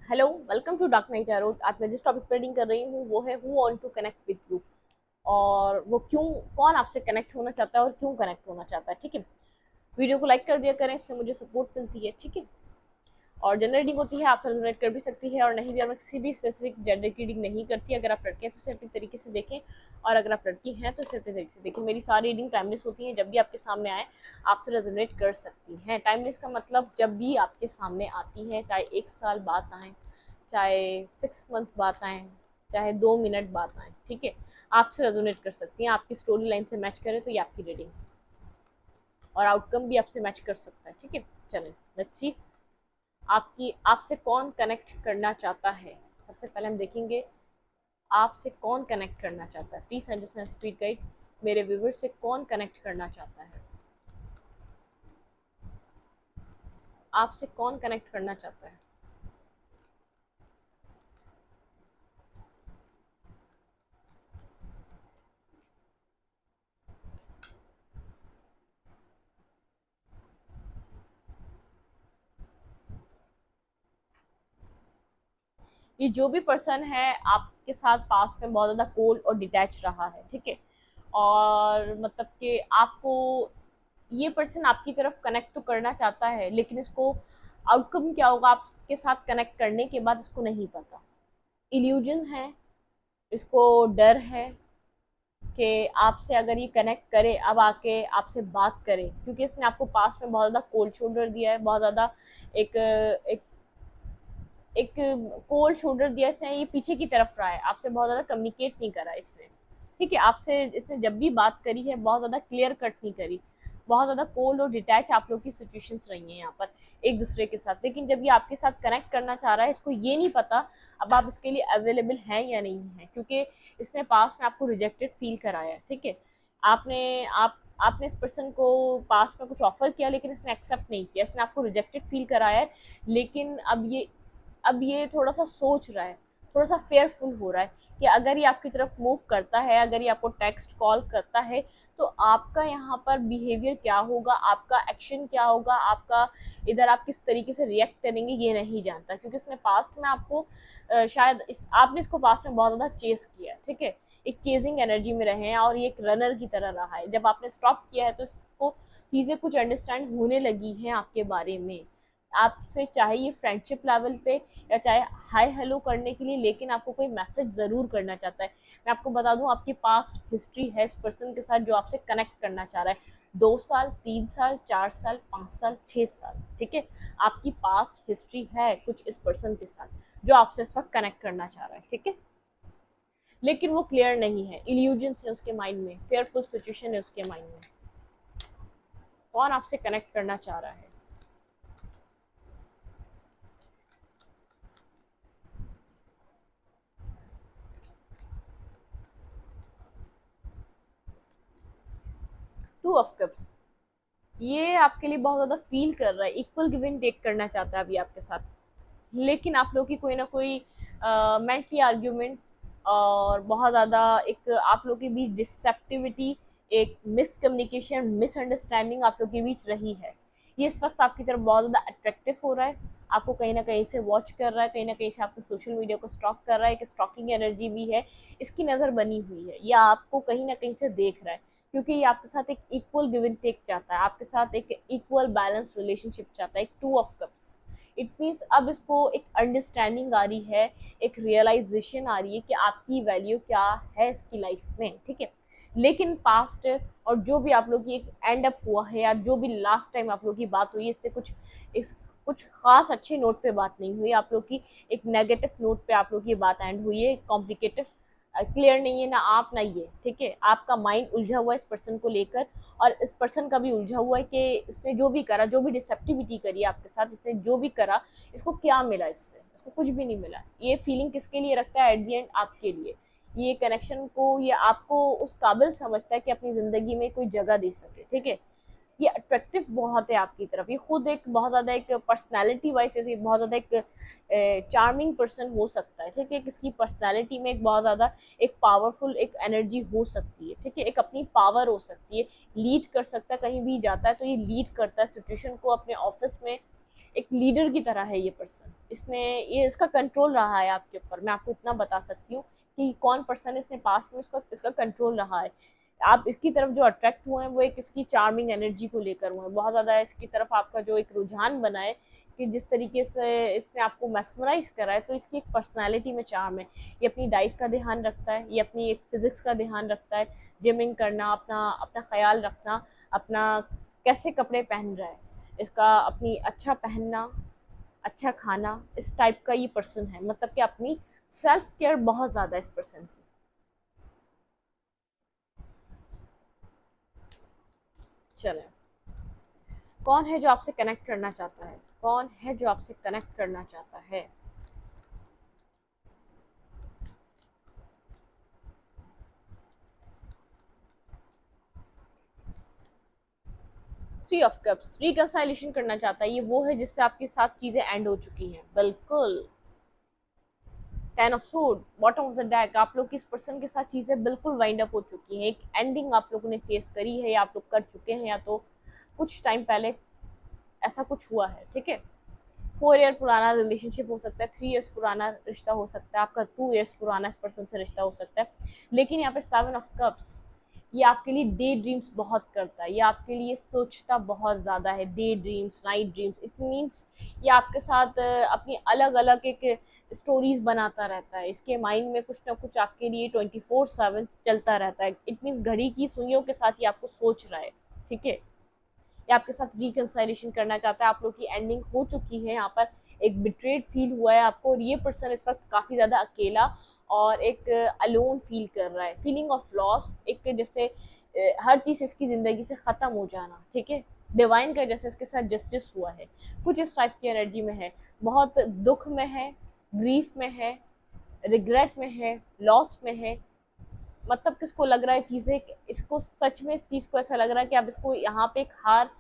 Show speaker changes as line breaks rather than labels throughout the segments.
Hello, welcome to dark night arrows. आज मैं जिस टॉपिक पर रीडिंग कर रही हूँ वो है who want to connect with you. और वो क्यों, कौन आपसे कनेक्ट होना चाहता है और क्यों कनेक्ट होना चाहता है। ठीक है, वीडियो को लाइक कर दिया करें, इससे मुझे सपोर्ट मिलती है। ठीक है, और जनरल रीडिंग होती है, आपसे रेजोनेट कर भी सकती है और नहीं भी। और मैं किसी भी स्पेसिफिक जेंडर की रीडिंग नहीं करती। अगर आप लड़के हैं तो सिर्फ अपने तरीके से देखें, और अगर आप लड़की हैं तो सिर्फ अपने तरीके से देखें। मेरी सारी रीडिंग टाइमलेस होती है, जब भी आपके सामने आए आपसे रेजोनेट कर सकती हैं। टाइमलेस का मतलब जब भी आपके सामने आती है, चाहे 1 साल बाद आए, चाहे 6 मंथ बाद आए, चाहे 2 मिनट बाद आए, ठीक है, आपसे रेजोनेट कर सकती हैं। आपकी स्टोरी लाइन से मैच करे तो ये आपकी रीडिंग, और आउटकम भी आपसे मैच कर सकता है। ठीक है, चलें लेट्स सी आपकी आपसे कौन कनेक्ट करना चाहता है। सबसे पहले हम देखेंगे आपसे कौन कनेक्ट करना चाहता है। प्लीज अंडरस्टैंड स्पीड गाइड, मेरे व्यूवर से कौन कनेक्ट करना चाहता है, आपसे कौन कनेक्ट करना चाहता है। ये जो भी पर्सन है आपके साथ पास्ट में बहुत ज़्यादा कोल्ड और डिटैच रहा है, ठीक है, और मतलब कि आपको ये पर्सन आपकी तरफ कनेक्ट तो करना चाहता है, लेकिन इसको आउटकम क्या होगा आपके साथ कनेक्ट करने के बाद इसको नहीं पता। इल्यूजन है, इसको डर है कि आपसे अगर ये कनेक्ट करे, अब आके आपसे बात करे, क्योंकि इसने आपको पास्ट में बहुत ज़्यादा कोल्ड शोल्डर दिया है, बहुत ज़्यादा एक एक एक कोल्ड शोल्डर दिया इसने। ये पीछे की तरफ रहा है, आपसे बहुत ज़्यादा कम्युनिकेट नहीं करा इसने। ठीक है, आपसे इसने जब भी बात करी है बहुत ज़्यादा क्लियर कट नहीं करी, बहुत ज़्यादा कोल्ड और डिटैच आप लोग की सिचुएशंस रही हैं यहाँ पर एक दूसरे के साथ। लेकिन जब ये आपके साथ कनेक्ट करना चाह रहा है, इसको ये नहीं पता अब आप इसके लिए अवेलेबल हैं या नहीं हैं, क्योंकि इसने पास में आपको रिजेक्टेड फील कराया है। ठीक है, आपने इस पर्सन को पास में कुछ ऑफर किया, लेकिन इसने एक्सेप्ट नहीं किया, इसने आपको रिजेक्टेड फील कराया है। लेकिन अब ये थोड़ा सा सोच रहा है, थोड़ा सा फेयरफुल हो रहा है कि अगर ये आपकी तरफ मूव करता है, अगर ये आपको टेक्स्ट कॉल करता है, तो आपका यहाँ पर बिहेवियर क्या होगा, आपका एक्शन क्या होगा, आपका इधर आप किस तरीके से रिएक्ट करेंगे ये नहीं जानता, क्योंकि इसने पास्ट में आपको शायद आपने इसको पास्ट में बहुत ज़्यादा चेस किया है। ठीक है, एक चेजिंग एनर्जी में रहे हैं और ये एक रनर की तरह रहा है। जब आपने स्टॉप किया है तो इसको चीज़ें कुछ अंडरस्टैंड होने लगी हैं आपके बारे में, आपसे चाहे ये फ्रेंडशिप लेवल पे या चाहे हाय हेलो करने के लिए, लेकिन आपको कोई मैसेज ज़रूर करना चाहता है। मैं आपको बता दूं, आपकी पास्ट हिस्ट्री है इस पर्सन के साथ जो आपसे कनेक्ट करना चाह रहा है। 2 साल, 3 साल, 4 साल, 5 साल, 6 साल, ठीक है, आपकी पास्ट हिस्ट्री है कुछ इस पर्सन के साथ जो आपसे इस वक्त कनेक्ट करना चाह रहा है। ठीक है, लेकिन वो क्लियर नहीं है, इल्यूजन है उसके माइंड में, फेयरफुल सिचुएशन है उसके माइंड में। कौन आपसे कनेक्ट करना चाह रहा है। 2 ऑफ कप्स, ये आपके लिए बहुत ज़्यादा फील कर रहा है, इक्वल गिव एंड टेक करना चाहता है अभी आपके साथ। लेकिन आप लोग की कोई ना कोई मेंटली आर्ग्यूमेंट और बहुत ज़्यादा एक आप लोग के बीच डिसेप्टिविटी, एक मिसकम्युनिकेशन, मिसअंडरस्टैंडिंग आप लोग के बीच रही है। ये इस वक्त आपकी तरफ बहुत ज़्यादा अट्रैक्टिव हो रहा है, आपको कहीं ना कहीं से वॉच कर रहा है, कहीं ना कहीं से आपके सोशल मीडिया को स्टॉक कर रहा है, कि स्टॉकिंग एनर्जी भी है, इसकी नज़र बनी हुई है, या आपको कहीं ना कहीं से देख रहा है, क्योंकि ये आपके साथ एक इक्वल गिव एंड टेक चाहता है, आपके साथ एक इक्वल बैलेंस रिलेशनशिप चाहता है, एक 2 ऑफ कप्स। इट मीन्स अब इसको एक अंडरस्टैंडिंग आ रही है, एक रियलाइजेशन आ रही है कि आपकी वैल्यू क्या है इसकी लाइफ में। ठीक है, लेकिन पास्ट और जो भी आप लोग की एक एंड अप हुआ है, या जो भी लास्ट टाइम आप लोग की बात हुई है, इससे कुछ खास अच्छे नोट पे बात नहीं हुई आप लोग की, एक नेगेटिव नोट पे आप लोग की बात एंड हुई है, कॉम्प्लिकेटिव, क्लियर नहीं है ना आप ना ये। ठीक है, आपका माइंड उलझा हुआ है इस पर्सन को लेकर, और इस पर्सन का भी उलझा हुआ है कि इसने जो भी करा, जो भी डिसेप्टिविटी करी आपके साथ, इसने जो भी करा, इसको क्या मिला इससे, इसको कुछ भी नहीं मिला। ये फीलिंग किसके लिए रखता है एट द एंड, आपके लिए। ये कनेक्शन को, ये आपको उस काबिल समझता है कि अपनी ज़िंदगी में कोई जगह दे सके। ठीक है, ये अट्रैक्टिव बहुत है आपकी तरफ, ये खुद एक बहुत ज़्यादा एक पर्सनैलिटी वाइज ऐसे बहुत ज़्यादा एक चार्मिंग पर्सन हो सकता है। ठीक है, किसकी पर्सनैलिटी में एक बहुत ज़्यादा एक पावरफुल एक एनर्जी हो सकती है। ठीक है, एक अपनी पावर हो सकती है, लीड कर सकता है, कहीं भी जाता है तो ये लीड करता है सिचुएशन को अपने ऑफिस में, एक लीडर की तरह है ये पर्सन। इसने ये इसका कंट्रोल रहा है आपके ऊपर, मैं आपको इतना बता सकती हूँ कि कौन पर्सन इसने पास्ट में इसका कंट्रोल रहा है। आप इसकी तरफ जो अट्रैक्ट हुए हैं वो एक इसकी चार्मिंग एनर्जी को लेकर हुए हैं, बहुत ज़्यादा इसकी तरफ आपका जो एक रुझान बना है कि जिस तरीके से इसने आपको मेस्मराइज करा है, तो इसकी एक पर्सनालिटी में चार्म है। ये अपनी डाइट का ध्यान रखता है, ये अपनी एक फिजिक्स का ध्यान रखता है, जिमिंग करना, अपना अपना ख्याल रखना, अपना कैसे कपड़े पहन रहा है, इसका अपनी अच्छा पहनना, अच्छा खाना, इस टाइप का ये पर्सन है। मतलब कि अपनी सेल्फ केयर बहुत ज़्यादा इस पर्सन की। चले, कौन है जो आपसे कनेक्ट करना चाहता है, कौन है जो आपसे कनेक्ट करना चाहता है? थ्री ऑफ कप्स, रिकंसाइलेशन करना चाहता है। ये वो है जिससे आपके साथ चीजें एंड हो चुकी हैं, बिल्कुल। Ten of sued, bottom of the deck, आप लोग की इस पर्सन के साथ चीजें बिल्कुल वाइंड अप हो चुकी हैं। एक एंडिंग आप लोगों ने फेस करी है, या आप लोग कर चुके हैं, या तो कुछ टाइम पहले ऐसा कुछ हुआ है, ठीक है। 4 ईयर पुराना रिलेशनशिप हो सकता है, 3 ईयर्स पुराना रिश्ता हो सकता है, आपका 2 ईयर्स पुराना इस पर्सन से रिश्ता हो सकता है। लेकिन यहाँ पे 7 ऑफ कप्स, ये आपके लिए डे ड्रीम्स बहुत करता है, ये आपके लिए सोचता बहुत ज़्यादा है, day dreams, night dreams. It means ये आपके साथ अपनी अलग अलग एक स्टोरीज बनाता रहता है, इसके माइंड में कुछ ना कुछ आपके लिए 24/7 चलता रहता है। इट मीन्स घड़ी की सुइयों के साथ ये आपको सोच रहा है, ठीक है। या आपके साथ रिकंसाइलेशन करना चाहता है, आप लोग की एंडिंग हो चुकी है, यहाँ पर एक बिट्रेड फील हुआ है आपको, और ये पर्सन इस वक्त काफ़ी ज़्यादा अकेला और एक अलोन फील कर रहा है। फीलिंग ऑफ लॉस, एक जैसे हर चीज़ इसकी ज़िंदगी से ख़त्म हो जाना, ठीक है। डिवाइन का जैसे इसके साथ जस्टिस हुआ है, कुछ इस टाइप की एनर्जी में है, बहुत दुख में है, ग्रीफ में है, रिग्रेट में है, लॉस में है। मतलब किसको लग रहा है चीज़ें, इसको सच में इस चीज़ को ऐसा लग रहा है कि अब इसको यहाँ पे एक हार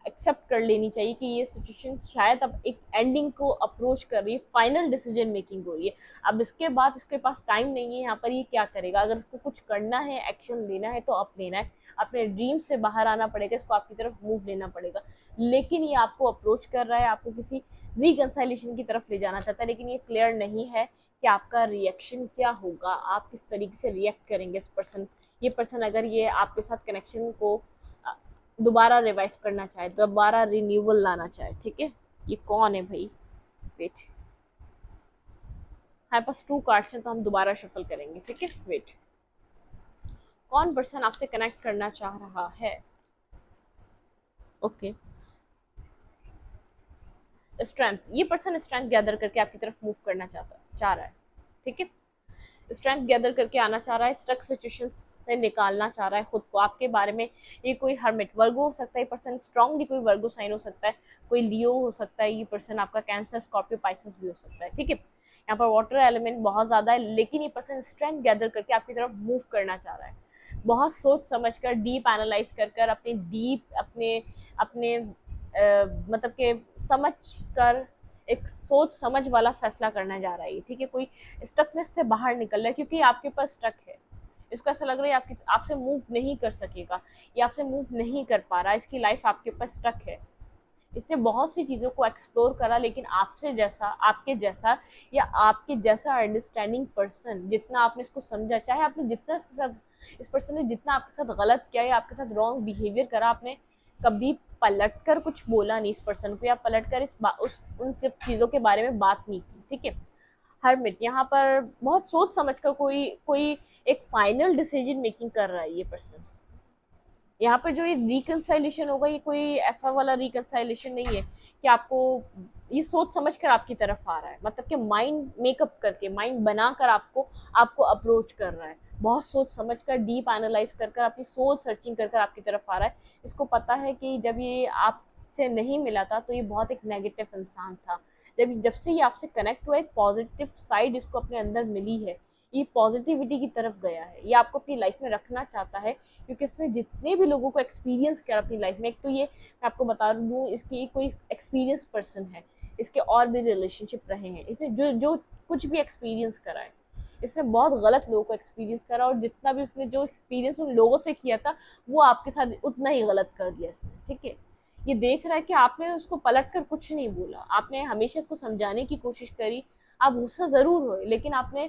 एक्सेप्ट कर लेनी चाहिए कि ये सिचुएशन शायद अब एक एंडिंग को अप्रोच कर रही है, फाइनल डिसीजन मेकिंग हो रही है। अब इसके बाद इसके पास टाइम नहीं है यहाँ पर, ये क्या करेगा? अगर इसको कुछ करना है, एक्शन लेना है, तो अब लेना है, अपने ड्रीम से बाहर आना पड़ेगा, इसको आपकी तरफ मूव लेना पड़ेगा। लेकिन ये आपको अप्रोच कर रहा है, आपको किसी रिकंसाइलेशन की तरफ ले जाना चाहता है, लेकिन ये क्लियर नहीं है कि आपका रिएक्शन क्या होगा, आप किस तरीके से रिएक्ट करेंगे इस पर्सन। ये पर्सन अगर ये आपके साथ कनेक्शन को दोबारा रिवाइव करना चाहे, दोबारा रिन्यूअल लाना चाहे, ठीक है। ये कौन है भाई? वेट, हमारे पास 2 कार्ड्स हैं तो हम दोबारा शफल करेंगे, ठीक है। वेट, कौन पर्सन आपसे कनेक्ट करना चाह रहा है? ओके, स्ट्रेंथ, ये पर्सन स्ट्रेंथ गैदर करके आपकी तरफ मूव करना चाह रहा है, ठीक है। स्ट्रेंथ गैदर करके आना चाह रहा है, स्ट्रक सिचुएशन से निकालना चाह रहा है खुद को आपके बारे में। ये कोई हर्मिट वर्गो हो सकता है, ये पर्सन स्ट्रांगली कोई वर्गो साइन हो सकता है, कोई लियो हो सकता है, ये पर्सन आपका कैंसर, स्कॉर्पियो, पाइसेस भी हो सकता है, ठीक है। यहाँ पर वाटर एलिमेंट बहुत ज़्यादा है, लेकिन ये पर्सन स्ट्रेंथ गैदर करके आपकी तरफ मूव करना चाह रहा है, बहुत सोच समझ कर, डीप एनालाइज कर कर, अपने डीप अपने अपने मतलब के समझ कर एक सोच समझ वाला फैसला करने जा रहा है, ठीक है। कोई स्टकनेस से बाहर निकल रहा है, क्योंकि आपके पास स्टक है, इसको ऐसा लग रहा है आपकी आपसे मूव नहीं कर सकेगा, ये आपसे मूव नहीं कर पा रहा, इसकी लाइफ आपके पास स्टक है। इसने बहुत सी चीज़ों को एक्सप्लोर करा, लेकिन आपसे जैसा, आपके जैसा, या आपके जैसा अंडरस्टैंडिंग पर्सन, जितना आपने इसको समझा, चाहे आपने जितना इसके साथ, इस पर्सन ने जितना आपके साथ गलत किया या आपके साथ रॉन्ग बिहेवियर करा, आपने कभी पलट कर कुछ बोला नहीं इस पर्सन को, या पलट कर उन सब चीज़ों के बारे में बात नहीं की, ठीक है। हरमिट, यहाँ पर बहुत सोच समझ कर कोई कोई एक फाइनल डिसीजन मेकिंग कर रहा है ये पर्सन। यहाँ पे जो ये रिकंसाइलेशन होगा, ये कोई ऐसा वाला रिकंसाइलेशन नहीं है कि आपको, ये सोच समझ कर आपकी तरफ आ रहा है, मतलब कि माइंड मेकअप करके, माइंड बनाकर आपको आपको अप्रोच कर रहा है, बहुत सोच समझ कर, डीप एनालाइज कर कर, अपनी सोल सर्चिंग कर कर आपकी तरफ आ रहा है। इसको पता है कि जब ये आपसे नहीं मिला था तो ये बहुत एक नेगेटिव इंसान था, जब जब से ये आपसे कनेक्ट हुआ, एक पॉजिटिव साइड इसको अपने अंदर मिली है, ये पॉजिटिविटी की तरफ गया है, ये आपको अपनी लाइफ में रखना चाहता है, क्योंकि इसने जितने भी लोगों को एक्सपीरियंस किया अपनी लाइफ में, एक तो ये मैं आपको बता दूँ, इसकी कोई एक्सपीरियंस पर्सन है, इसके और भी रिलेशनशिप रहे हैं, इसने जो जो कुछ भी एक्सपीरियंस करा है, इसने बहुत गलत लोगों को एक्सपीरियंस करा, और जितना भी उसने जो एक्सपीरियंस उन लोगों से किया था, वो आपके साथ उतना ही गलत कर दिया इसने, ठीक है। ये देख रहा है कि आपने उसको पलट कर कुछ नहीं बोला, आपने हमेशा इसको समझाने की कोशिश करी, आप गुस्सा ज़रूर हुए, लेकिन आपने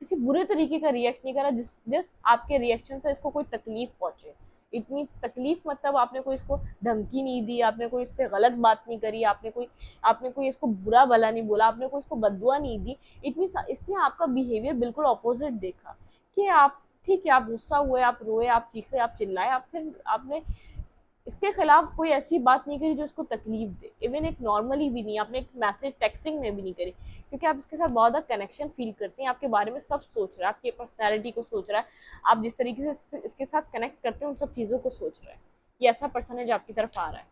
किसी बुरे तरीके का रिएक्ट नहीं करा जिस जिस आपके रिएक्शन से इसको कोई तकलीफ पहुंचे। इट मीन्स तकलीफ मतलब आपने कोई इसको धमकी नहीं दी, आपने कोई इससे गलत बात नहीं करी, आपने कोई इसको बुरा भला नहीं बोला, आपने कोई इसको बददुआ नहीं दी। इट मीन्स इसने आपका बिहेवियर बिल्कुल ऑपोजिट देखा कि आप ठीक है, आप गुस्सा हुए, आप रोए, आप चीखे, आप चिल्लाए, आप फिर आपने इसके खिलाफ कोई ऐसी बात नहीं करी जो उसको तकलीफ दे, इवन एक नॉर्मली भी नहीं, आपने एक मैसेज टेक्सटिंग में भी नहीं करी, क्योंकि आप इसके साथ बहुत ज़्यादा कनेक्शन फील करते हैं, आपके बारे में सब सोच रहा है, आपकी पर्सनैलिटी को सोच रहा है, आप जिस तरीके से इसके साथ कनेक्ट करते हैं उन सब चीज़ों को सोच रहा है। ये ऐसा पर्सन है जो आपकी तरफ आ रहा है।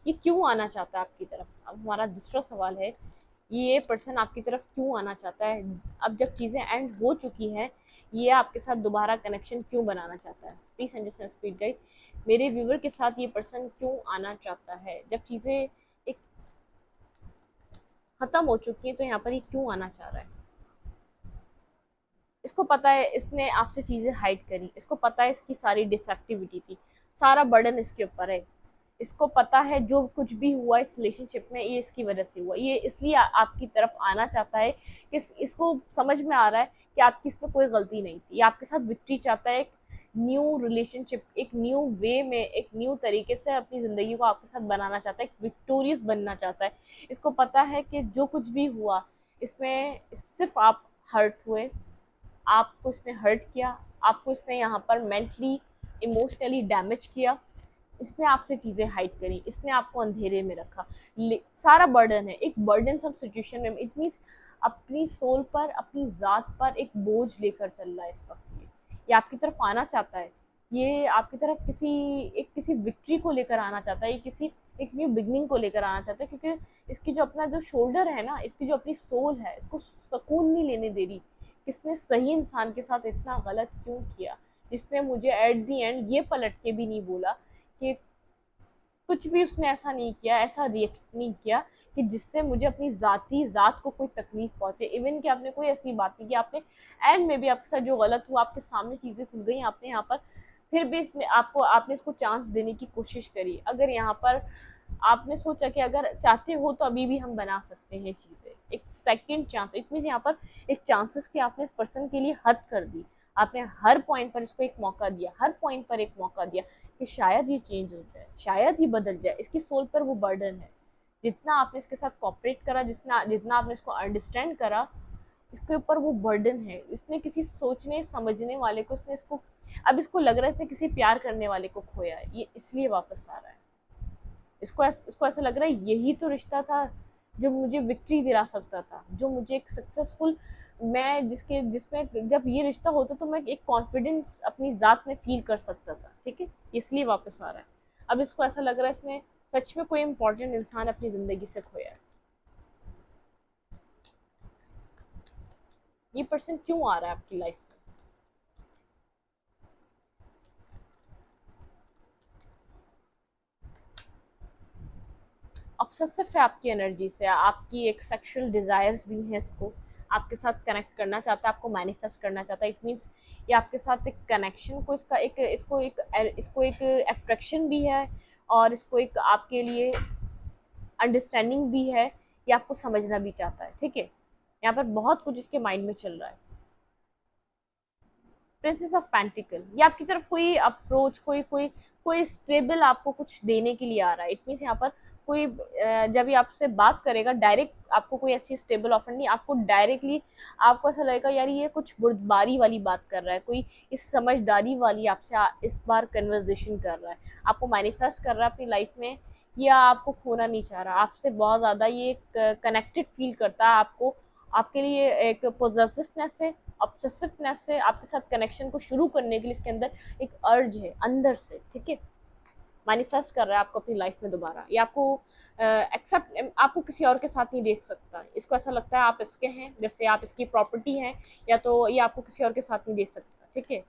ये क्यों आना चाहता है आपकी तरफ? अब हमारा दूसरा सवाल है, ये पर्सन आपकी तरफ क्यों आना चाहता है? अब जब चीज़ें एंड हो चुकी हैं, ये आपके साथ दोबारा कनेक्शन क्यों बनाना चाहता है? प्लीज अंडरस्टैंड स्पीड गाइड, मेरे व्यूवर के साथ ये पर्सन क्यों आना चाहता है? जब चीज़ें एक खत्म हो चुकी हैं तो यहाँ पर ये क्यों आना चाह रहा है? इसको पता है इसने आपसे चीज़ें हाइड करी, इसको पता है इसकी सारी डिसएक्टिविटी थी, सारा बर्डन इसके ऊपर है, इसको पता है जो कुछ भी हुआ इस रिलेशनशिप में ये इसकी वजह से हुआ, ये इसलिए आपकी तरफ आना चाहता है कि इसको समझ में आ रहा है कि आपकी इसमें कोई गलती नहीं थी, ये आपके साथ विक्ट्री चाहता है, एक न्यू रिलेशनशिप, एक न्यू वे में, एक न्यू तरीके से अपनी ज़िंदगी को आपके साथ बनाना चाहता है, एक विक्टोरियस बनना चाहता है। इसको पता है कि जो कुछ भी हुआ इसमें सिर्फ आप हर्ट हुए, आपको इसने हर्ट किया, आपको इसने यहाँ पर मेंटली इमोशनली डैमेज किया, इसने आपसे चीज़ें हाइड करी, इसने आपको अंधेरे में रखा, सारा बर्डन है, एक बर्डन सब सिचुएशन में, इट मीन्स अपनी सोल पर, अपनी ज़ात पर एक बोझ लेकर चल रहा है इस वक्त। ये आपकी तरफ आना चाहता है, ये आपकी तरफ किसी विक्ट्री को लेकर आना चाहता है, ये किसी एक न्यू बिगनिंग को लेकर आना चाहता है, क्योंकि इसकी जो अपना जो शोल्डर है ना, इसकी जो अपनी सोल है, इसको सुकून नहीं लेने दे रही। किसने सही इंसान के साथ इतना गलत क्यों किया, जिसने मुझे एट दी एंड ये पलट के भी नहीं बोला कि कुछ भी उसने ऐसा नहीं किया, ऐसा रिएक्ट नहीं किया कि जिससे मुझे अपनी ज़ात को कोई तकलीफ पहुंचे। इवन कि आपने कोई ऐसी बात नहीं की, आपने एंड में भी आपके साथ जो गलत हुआ, आपके सामने चीज़ें खुल गई, आपने यहाँ पर फिर भी इसमें आपने इसको चांस देने की कोशिश करी। अगर यहाँ पर आपने सोचा कि अगर चाहते हो तो अभी भी हम बना सकते हैं चीज़ें, एक सेकंड चांस, इट मीन्स यहाँ पर एक चांसेस की आपने इस पर्सन के लिए हद कर दी, आपने हर पॉइंट पर इसको एक मौका दिया, हर पॉइंट पर एक मौका दिया कि शायद ये चेंज हो जाए, शायद ये बदल जाए। इसकी सोल पर वो बर्डन है, जितना आपने इसके साथ कॉपरेट करा, जितना जितना आपने इसको अंडरस्टैंड करा, इसके ऊपर वो बर्डन है। इसने किसी सोचने समझने वाले को, इसने इसको, अब इसको लग रहा है इसने किसी प्यार करने वाले को खोया है, ये इसलिए वापस आ रहा है। इसको ऐसा लग रहा है यही तो रिश्ता था जो मुझे विक्ट्री दिला सकता था, जो मुझे एक सक्सेसफुल, मैं जिसमें जब ये रिश्ता होता तो मैं एक कॉन्फिडेंस अपनी ज़ात में फील कर सकता था, ठीक है, इसलिए वापस आ रहा है। अब इसको ऐसा लग रहा है इसने सच में कोई इंपॉर्टेंट इंसान अपनी ज़िंदगी से खोया है। ये पर्सन क्यों आ रहा है आपकी लाइफ में? ऑब्सेसिव है आपकी एनर्जी से, आपकी एक सेक्सुअल डिज़ायर्स भी हैं, इसको आपके साथ कनेक्ट करना चाहता है, आपको मैनिफेस्ट करना चाहता है। इट मीन्स ये आपके साथ एक कनेक्शन को, इसको एक अट्रैक्शन भी है, और इसको एक आपके लिए अंडरस्टैंडिंग भी है, ये आपको समझना भी चाहता है, ठीक है। यहाँ पर बहुत कुछ इसके माइंड में चल रहा है। प्रिंसेस ऑफ पेंटिकल, ये आपकी तरफ कोई अप्रोच, कोई स्टेबल आपको कुछ देने के लिए आ रहा है। इट मीन्स यहाँ पर कोई जब ये आपसे बात करेगा डायरेक्ट, आपको कोई ऐसी स्टेबल ऑफर नहीं, आपको डायरेक्टली आपको ऐसा लगेगा यार ये कुछ बुर्दबारी वाली बात कर रहा है, कोई इस समझदारी वाली आपसे इस बार कन्वर्जेशन कर रहा है, आपको मैनिफेस्ट कर रहा है अपनी लाइफ में, या आपको खोना नहीं चाह रहा, आपसे बहुत ज़्यादा ये कनेक्टेड फील करता है, आपको आपके लिए एक पोजेसिवनेस है, ऑब्सेसिवनेस है, आपके साथ कनेक्शन को शुरू करने के लिए इसके अंदर एक अर्ज है अंदर से, ठीक है। मैनिफेस्ट कर रहा है आपको अपनी लाइफ में दोबारा, ये आपको एक्सेप्ट, आपको किसी और के साथ नहीं देख सकता, इसको ऐसा लगता है आप इसके हैं, जैसे आप इसकी प्रॉपर्टी हैं, या तो ये आपको किसी और के साथ नहीं देख सकता, ठीक है।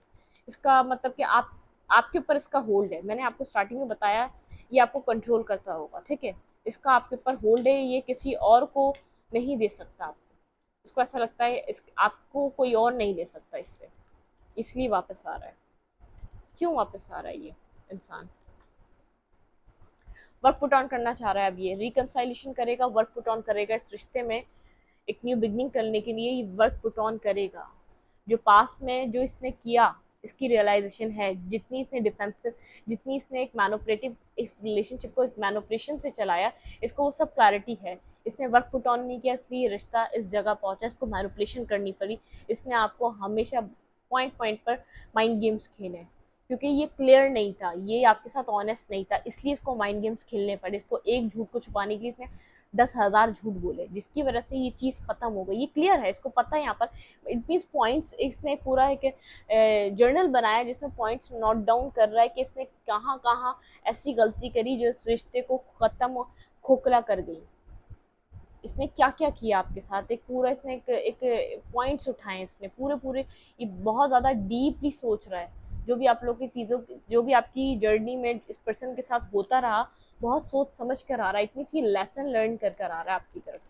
इसका मतलब कि आपके ऊपर इसका होल्ड है, मैंने आपको स्टार्टिंग में बताया, ये आपको कंट्रोल करता होगा, ठीक है, इसका आपके ऊपर होल्ड है, ये किसी और को नहीं दे सकता आपको, इसको ऐसा लगता है आपको कोई और नहीं ले सकता इससे, इसलिए वापस आ रहा है। क्यों वापस आ रहा है ये इंसान? वर्क पुट ऑन करना चाह रहा है, अब ये रिकंसाइलेशन करेगा, वर्क पुट ऑन करेगा इस रिश्ते में, एक न्यू बिगनिंग करने के लिए ये वर्क पुट ऑन करेगा। जो पास्ट में जो इसने किया, इसकी रियलाइजेशन है, जितनी इसने डिफेंसिव, जितनी इसने एक मैनिपुलेटिव, इस रिलेशनशिप को एक मैनिपुलेशन से चलाया, इसको वो सब क्लैरिटी है। इसने वर्क पुट ऑन नहीं किया, इसलिए रिश्ता इस जगह पहुंचा, इसको मैनिपुलेशन करनी पड़ी। इसने आपको हमेशा पॉइंट पॉइंट पर माइंड गेम्स खेले, क्योंकि ये क्लियर नहीं था, ये आपके साथ ऑनेस्ट नहीं था, इसलिए इसको माइंड गेम्स खेलने पड़े। इसको एक झूठ को छुपाने के लिए इसने 10,000 झूठ बोले, जिसकी वजह से ये चीज़ खत्म हो गई। ये क्लियर है, इसको पता है यहाँ पर। इट मीन्स पॉइंट्स, इसने पूरा एक जर्नल बनाया जिसमें पॉइंट्स नोट डाउन कर रहा है कि इसने कहाँ कहाँ ऐसी गलती करी जो इस रिश्ते को ख़त्म, खोखला कर गई। इसने क्या क्या किया आपके साथ, एक पूरा इसने एक पॉइंट्स उठाए इसने पूरे पूरे। ये बहुत ज़्यादा डीपली सोच रहा है, जो भी आप लोग की चीज़ों, जो भी आपकी जर्नी में इस पर्सन के साथ होता रहा, बहुत सोच समझ कर आ रहा है। इतनी सी लेसन लर्न कर कर आ रहा है आपकी तरफ।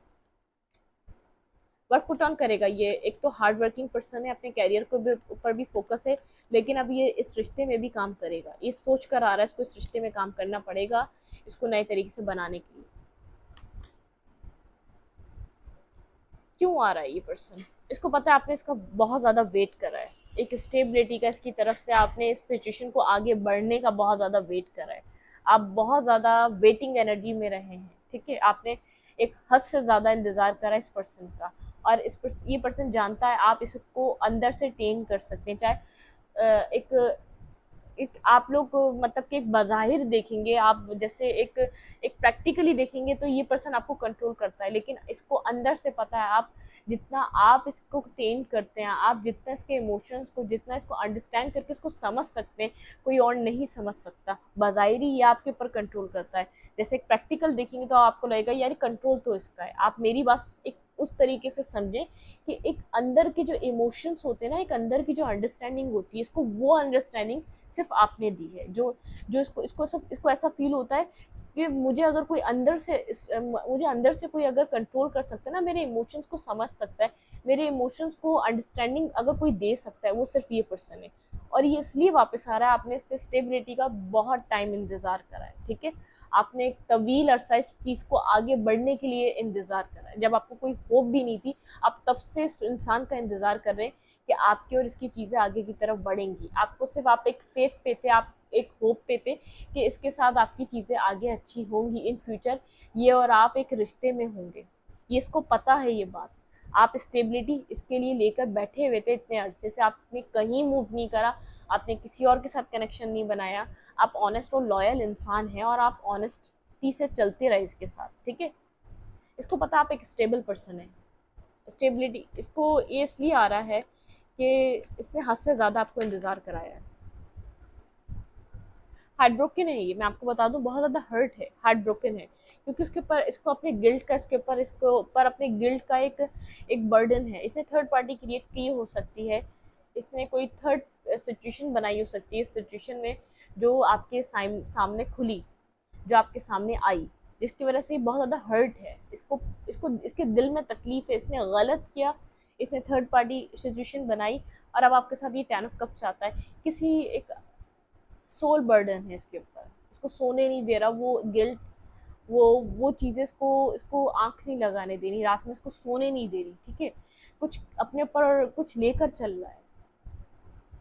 वर्क पुट ऑन करेगा ये। एक तो हार्ड वर्किंग पर्सन है, अपने कैरियर को भी ऊपर भी फोकस है, लेकिन अब ये इस रिश्ते में भी काम करेगा। ये सोच कर आ रहा है इसको इस रिश्ते में काम करना पड़ेगा, इसको नए तरीके से बनाने के लिए। क्यों आ रहा है ये पर्सन? इसको पता है आपने इसका बहुत ज़्यादा वेट करा है, एक स्टेबिलिटी का इसकी तरफ से आपने इस सिचुएशन को आगे बढ़ने का बहुत ज़्यादा वेट करा है। आप बहुत ज़्यादा वेटिंग एनर्जी में रहे हैं, ठीक है। आपने एक हद से ज़्यादा इंतज़ार करा इस पर्सन का, और ये पर्सन जानता है आप इसको अंदर से टेम कर सकते हैं। चाहे एक एक आप लोग मतलब कि एक बज़ाहिर देखेंगे, आप जैसे एक प्रैक्टिकली देखेंगे तो ये पर्सन आपको कंट्रोल करता है, लेकिन इसको अंदर से पता है आप जितना आप इसको टेम करते हैं, आप जितना इसके इमोशंस को, जितना इसको अंडरस्टैंड करके इसको समझ सकते हैं, कोई और नहीं समझ सकता। बज़ाहिर ये आपके ऊपर कंट्रोल करता है। जैसे एक प्रैक्टिकल देखेंगे तो आपको लगेगा यार कंट्रोल तो इसका है। आप मेरी बात एक उस तरीके से समझें कि एक अंदर के जो इमोशंस होते हैं ना, एक अंदर की जो अंडरस्टैंडिंग होती है, इसको वो अंडरस्टैंडिंग सिर्फ आपने दी है। जो जो इसको सिर्फ इसको ऐसा फील होता है कि मुझे अगर कोई अंदर से मुझे अंदर से कोई अगर कंट्रोल कर सकता है ना, मेरे इमोशंस को समझ सकता है, मेरे इमोशंस को अंडरस्टैंडिंग अगर कोई दे सकता है, वो सिर्फ ये पर्सन है। और ये इसलिए वापस आ रहा है, आपने इससे स्टेबिलिटी का बहुत टाइम इंतजार करा है, ठीक है। आपने एक तवील अरसा इस चीज़ को आगे बढ़ने के लिए इंतजार करा है, जब आपको कोई होप भी नहीं थी। आप तब से इस इंसान का इंतजार कर रहे हैं कि आपकी और इसकी चीज़ें आगे की तरफ बढ़ेंगी। आपको सिर्फ आप एक फेथ पे थे, आप एक होप पे थे कि इसके साथ आपकी चीज़ें आगे अच्छी होंगी इन फ्यूचर, ये और आप एक रिश्ते में होंगे। ये इसको पता है ये बात। आप स्टेबिलिटी इसके लिए लेकर बैठे हुए थे इतने अरसे से, आपने कहीं मूव नहीं करा, आपने किसी और के साथ कनेक्शन नहीं बनाया। आप ऑनेस्ट और लॉयल इंसान हैं, और आप ऑनेस्टी से चलते रहे इसके साथ, ठीक है। इसको पता आप एक स्टेबल पर्सन है। स्टेबिलिटी इसको ये इसलिए आ रहा है कि इसने हद से ज़्यादा आपको इंतज़ार कराया है। हार्ट ब्रोकन है ये, मैं आपको बता दूं, बहुत ज़्यादा हर्ट है, हार्ट ब्रोकन है, क्योंकि उसके ऊपर इसको अपने गिल्ट का, इसको ऊपर अपने गिल्ट का एक बर्डन है। इसने थर्ड पार्टी क्रिएट की हो सकती है, इसने कोई थर्ड सिचुएशन बनाई हो सकती है। इस सिचुएशन में जो आपके सामने खुली, जो आपके सामने आई, जिसकी वजह से बहुत ज़्यादा हर्ट है। इसको इसको इसके दिल में तकलीफ है, इसने गलत किया, इसने थर्ड पार्टी सिचुएशन बनाई, और अब आपके साथ ये 10 ऑफ कप्स चाहता है। किसी एक सोल बर्डन है इसके ऊपर, इसको सोने नहीं दे रहा वो गिल्ट, वो चीज़ें इसको इसको आंख नहीं लगाने दे रही, रात में इसको सोने नहीं दे रही, ठीक है। कुछ अपने ऊपर कुछ लेकर चल रहा है,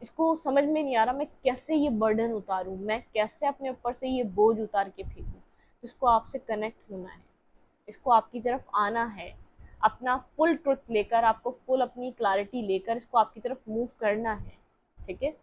इसको समझ में नहीं आ रहा मैं कैसे ये बर्डन उतारूं, मैं कैसे अपने ऊपर से ये बोझ उतार के फेंकूं। इसको आपसे कनेक्ट होना है, इसको आपकी तरफ आना है, अपना फुल ट्रुथ लेकर, आपको फुल अपनी क्लैरिटी लेकर इसको आपकी तरफ मूव करना है, ठीक है।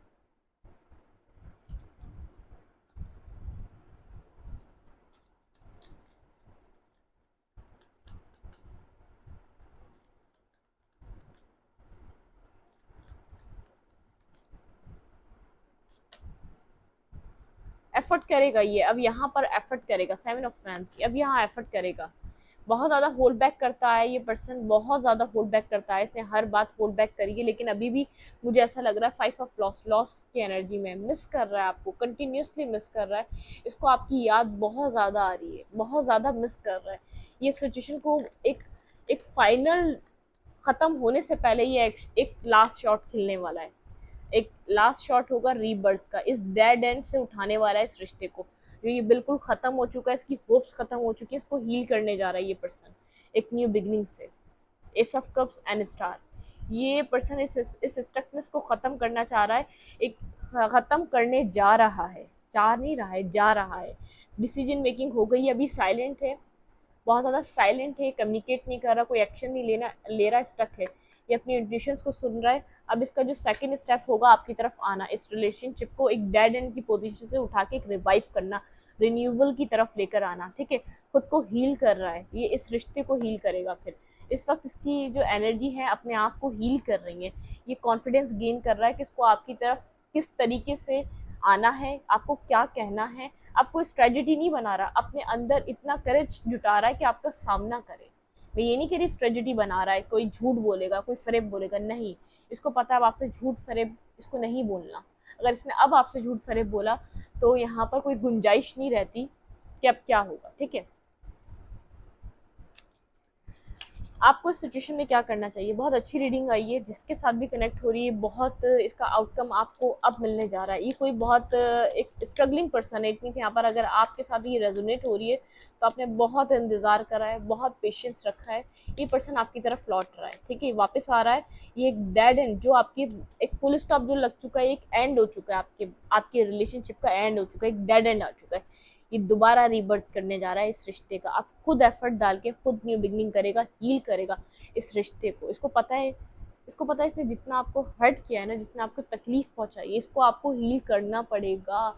एफर्ट करेगा ये, अब यहाँ पर एफर्ट करेगा, 7 ऑफ फैंस, अब यहाँ एफर्ट करेगा। बहुत ज़्यादा होल्ड बैक करता है ये पर्सन, बहुत ज़्यादा होल्ड बैक करता है, इसने हर बात होल्ड बैक करी है, लेकिन अभी भी मुझे ऐसा लग रहा है 5 ऑफ लॉस, लॉस की एनर्जी में मिस कर रहा है, आपको कंटिन्यूसली मिस कर रहा है। इसको आपकी याद बहुत ज़्यादा आ रही है, बहुत ज़्यादा मिस कर रहा है। ये सिचुएशन को एक फाइनल ख़त्म होने से पहले ये एक लास्ट शॉट खेलने वाला है। एक लास्ट शॉट होगा रीबर्थ का, इस डेड एंड से उठाने वाला है इस रिश्ते को, जो ये बिल्कुल खत्म हो चुका है, इसकी होप्स खत्म हो चुकी है, इसको हील करने जा रहा है ये पर्सन एक न्यू बिगनिंग से। S of cups and star, ये पर्सन इस स्टकनेस को खत्म करना चाह रहा है, एक खत्म करने जा रहा है, चाह नहीं रहा है, जा रहा है। डिसीजन मेकिंग हो गई, अभी साइलेंट है, बहुत ज़्यादा साइलेंट है, कम्युनिकेट नहीं कर रहा, कोई एक्शन नहीं ले रहा, स्टक है, ये अपनी इंट्यूशंस को सुन रहा है। अब इसका जो सेकंड स्टेप होगा आपकी तरफ आना, इस रिलेशनशिप को एक डेड एंड की पोजीशन से उठा के एक रिवाइव करना, रिन्यूअल की तरफ लेकर आना, ठीक है, खुद को हील कर रहा है ये, इस रिश्ते को हील करेगा। फिर इस वक्त इसकी जो एनर्जी है अपने आप को हील कर रही है, ये कॉन्फिडेंस गेन कर रहा है कि इसको आपकी तरफ किस तरीके से आना है, आपको क्या कहना है, आपको स्ट्रेटजी नहीं बना रहा, अपने अंदर इतना करेज जुटा रहा है कि आपका सामना करे। मैं ये नहीं कह रही स्ट्रेटजी बना रहा है, कोई झूठ बोलेगा, कोई फरेब बोलेगा, नहीं, इसको पता है अब आपसे झूठ फरेब इसको नहीं बोलना। अगर इसने अब आपसे झूठ फरेब बोला तो यहाँ पर कोई गुंजाइश नहीं रहती कि अब क्या होगा, ठीक है। आपको इस सिचुएशन में क्या करना चाहिए, बहुत अच्छी रीडिंग आई है, जिसके साथ भी कनेक्ट हो रही है, बहुत इसका आउटकम आपको अब मिलने जा रहा है। ये कोई बहुत एक स्ट्रगलिंग पर्सन है, इट मीन्स यहाँ पर अगर आपके साथ ये रेजोनेट हो रही है तो आपने बहुत इंतजार करा है, बहुत पेशेंस रखा है, ये पर्सन आपकी तरफ लौट रहा है, ठीक है, वापस आ रहा है। ये एक डेड एंड जो आपकी एक फुल स्टॉप जो लग चुका है, एक एंड हो चुका है, आपके रिलेशनशिप का एंड हो चुका है, एक डेड एंड आ चुका है, ये दोबारा रीबर्थ करने जा रहा है इस रिश्ते का। आप खुद एफर्ट डाल के खुद न्यू बिगनिंग करेगा, हील करेगा इस रिश्ते को। इसको पता है, इसको पता है इसने जितना आपको हर्ट किया है ना, जितना आपको तकलीफ पहुंचाई है, इसको आपको हील करना पड़ेगा।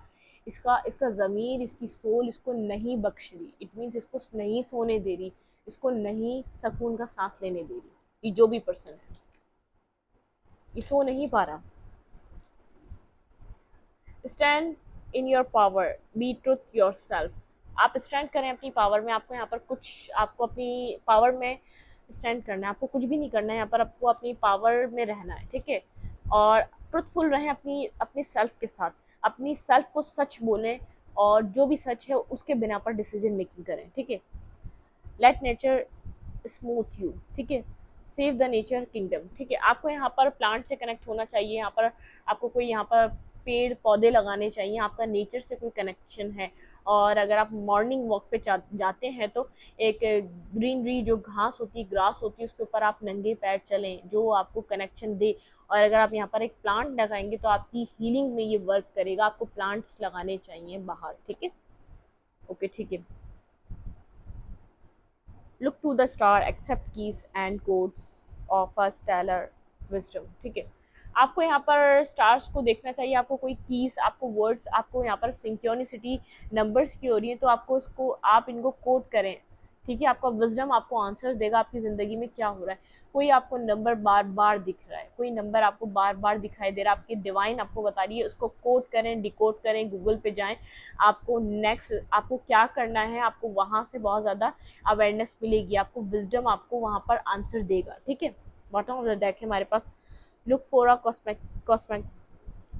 इसका इसका ज़मीर, इसकी सोल इसको नहीं बख्श रही, इट मीन्स इसको नहीं सोने दे रही, इसको नहीं सुकून का सांस लेने दे रही। ये जो भी पर्सन है ये सो नहीं पा रहा। Stand in your power, be truth yourself. आप स्टैंड करें अपनी पावर में, आपको यहाँ पर कुछ, आपको अपनी पावर में स्टैंड करना है, आपको कुछ भी नहीं करना है, यहाँ पर आपको अपनी पावर में रहना है, ठीक है। और ट्रुथफुल रहें अपनी अपनी सेल्फ के साथ, अपनी सेल्फ को सच बोलें, और जो भी सच है उसके बिना पर डिसीजन मेकिंग करें, ठीक है। लेट नेचर स्मूथ यू, ठीक है, सेव द नेचर किंगडम, ठीक है। आपको यहाँ पर प्लांट से कनेक्ट होना चाहिए, यहाँ पर आपको कोई यहाँ पर पेड़ पौधे लगाने चाहिए, आपका नेचर से कोई कनेक्शन है। और अगर आप मॉर्निंग वॉक पे जाते हैं तो एक ग्रीनरी जो घास होती है, ग्रास होती है, उसके ऊपर आप नंगे पैर चलें, जो आपको कनेक्शन दे। और अगर आप यहाँ पर एक प्लांट लगाएंगे तो आपकी हीलिंग में ये वर्क करेगा, आपको प्लांट्स लगाने चाहिए बाहर, ठीक है। ओके, ठीक है। Look to the star, accept keys and codes of a stellar wisdom, ठीक है। आपको यहाँ पर स्टार्स को देखना चाहिए, आपको कोई कीज, आपको वर्ड्स, आपको यहाँ पर सिंक्रोनिसिटी नंबर्स की हो रही है तो आपको इसको, आप इनको कोड करें, ठीक है। आपका विजडम आपको आंसर देगा आपकी ज़िंदगी में क्या हो रहा है। कोई आपको नंबर बार बार दिख रहा है, कोई नंबर आपको बार बार दिखाई दे रहा है, आपकी डिवाइन आपको बता रही है, उसको कोड करें, डिकोड करें, गूगल पे जाएं, आपको नेक्स्ट आपको क्या करना है, आपको वहाँ से बहुत ज़्यादा अवेयरनेस मिलेगी, आपको विजडम आपको वहाँ पर आंसर देगा, ठीक है। बॉटम ऑफ द डेक है हमारे पास। Look for a cosmic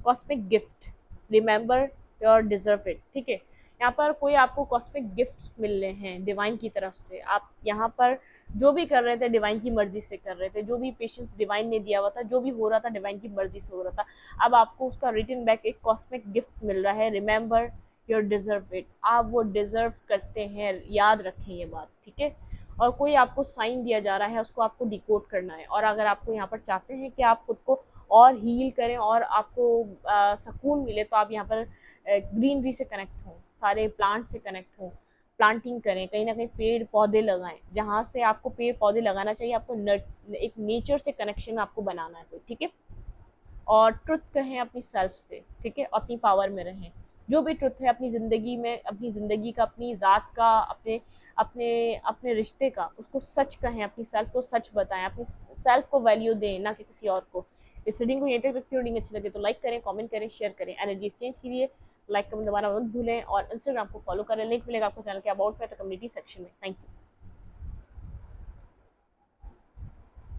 cosmic gift, remember your deserve it, ठीक है। यहाँ पर कोई आपको कॉस्मिक गिफ्ट मिल रहे हैं डिवाइन की तरफ से, आप यहाँ पर जो भी कर रहे थे डिवाइन की मर्जी से कर रहे थे, जो भी पेशेंस डिवाइन ने दिया हुआ था, जो भी हो रहा था डिवाइन की मर्जी से हो रहा था, अब आपको उसका रिटर्न बैक एक कॉस्मिक गिफ्ट मिल रहा है, रिमेंबर योर डिजर्व इट, आप वो डिजर्व करते हैं, याद रखें ये बात, ठीक है। और कोई आपको साइन दिया जा रहा है, उसको आपको डिकोड करना है। और अगर आपको यहाँ पर चाहते हैं कि आप खुद को और हील करें और आपको सुकून मिले तो आप यहाँ पर ग्रीनरी से कनेक्ट हों, सारे प्लांट से कनेक्ट हों, प्लांटिंग करें, कहीं ना कहीं पेड़ पौधे लगाएं, जहाँ से आपको पेड़ पौधे लगाना चाहिए, आपको एक नेचर से कनेक्शन आपको बनाना है, ठीक है। और ट्रुथ कहें अपनी सेल्फ से, ठीक है, अपनी पावर में रहें, जो भी ट्रुथ है अपनी ज़िंदगी में, अपनी ज़िंदगी का, अपनी ज़ात का, अपने अपने अपने रिश्ते का, उसको सच कहें, अपनी सेल्फ को सच बताएं, अपनी सेल्फ को वैल्यू दें, ना कि किसी और को। इस रीडिंग को यहीं तक रखती हूँ, रीडिंग अच्छी लगे तो लाइक करें, कमेंट करें, शेयर करें, एनर्जी एक्सचेंज के लिए लाइक कमेंट दबाना मत भूलें, और इंस्टाग्राम को फॉलो करें, लिंक मिलेगा आपको चैनल के अबाउट में तो कम्युनिटी सेक्शन में। Thank you.